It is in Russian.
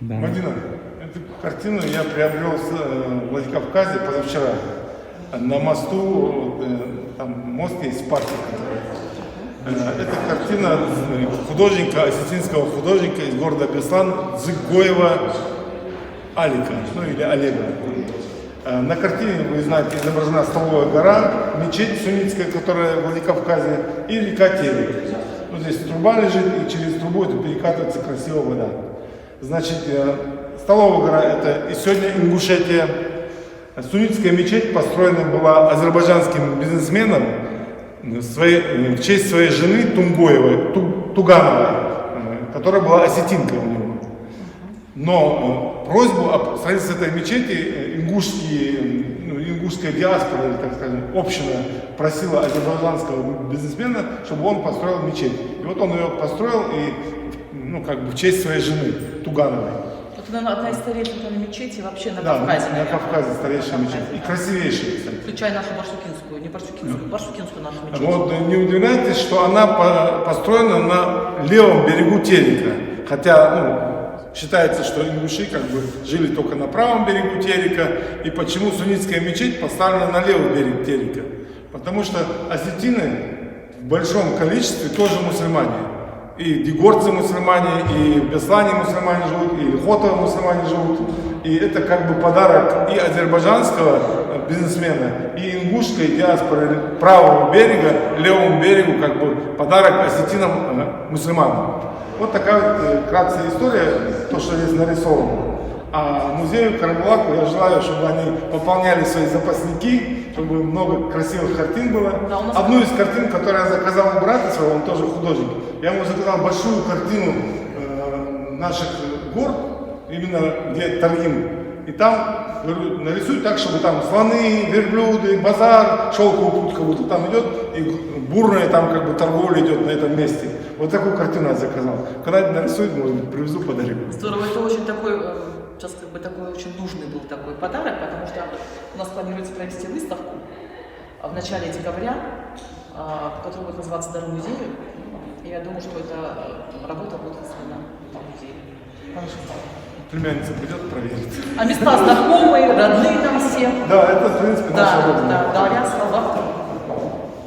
Да. Мадина, эту картину я приобрел в Владикавказе позавчера. На мосту, там мост есть, парк. Это картина художника, осетинского художника из города Беслан Дзыгоева Алика, ну или Олега. На картине, вы знаете, изображена Столовая гора, мечеть суннитская, которая в Владикавказе, и река Терек. Ну, здесь труба лежит, и через трубу это перекатывается красивая вода. Значит, Столовая гора — это и сегодня Ингушетия. Суннитская мечеть построена была азербайджанским бизнесменом в честь своей жены Тугановой, которая была осетинкой у него. Но просьбу о строительстве этой мечети ингушская диаспора, или, так скажем, община просила азербайджанского бизнесмена, чтобы он построил мечеть. И вот он ее построил в честь своей жены Тугановой. Это, наверное, одна из старейших мечетей вообще на Да, Кавказе. на Кавказе старейшая мечеть. И красивейшая, кстати. Включая нашу Барсукинскую, не Барсукинскую, Барсукинскую нашу мечеть. Вот, не удивляйтесь, что она построена на левом берегу Терека. Хотя, считается, что ингуши жили только на правом берегу Терека. И почему суннитская мечеть поставлена на левый берег Терека? Потому что осетины в большом количестве тоже мусульмане. И дегорцы мусульмане, и в Беслане мусульмане живут, и Хотово мусульмане живут. И это подарок и азербайджанского бизнесмена, и ингушской диаспоры правого берега, левому берегу, подарок осетинам мусульманам. Вот такая вкратце история, то, что здесь нарисовано. А музею Карабулаку я желаю, чтобы они пополняли свои запасники, чтобы много красивых картин было. Да, одну из картин, которую я заказал у брата своего, он тоже художник, я ему заказал большую картину наших гор, именно где Таргин. И там, говорю, нарисуй так, чтобы там слоны, верблюды, базар, шелковый путь как будто там идет, и бурная торговля идет на этом месте. Вот такую картину я заказал. Когда это нарисует, может быть, привезу, подарю. Здорово, это очень такой, сейчас такой очень нужный был такой подарок, потому что у нас планируется провести выставку в начале декабря, которая будет называться «Дар музею». И я думаю, что эта работа будет выставлена в музее. Племянница придет, проверит. А места знакомые, родные там все. Да, это, в принципе, наша работа. Да, я сказала,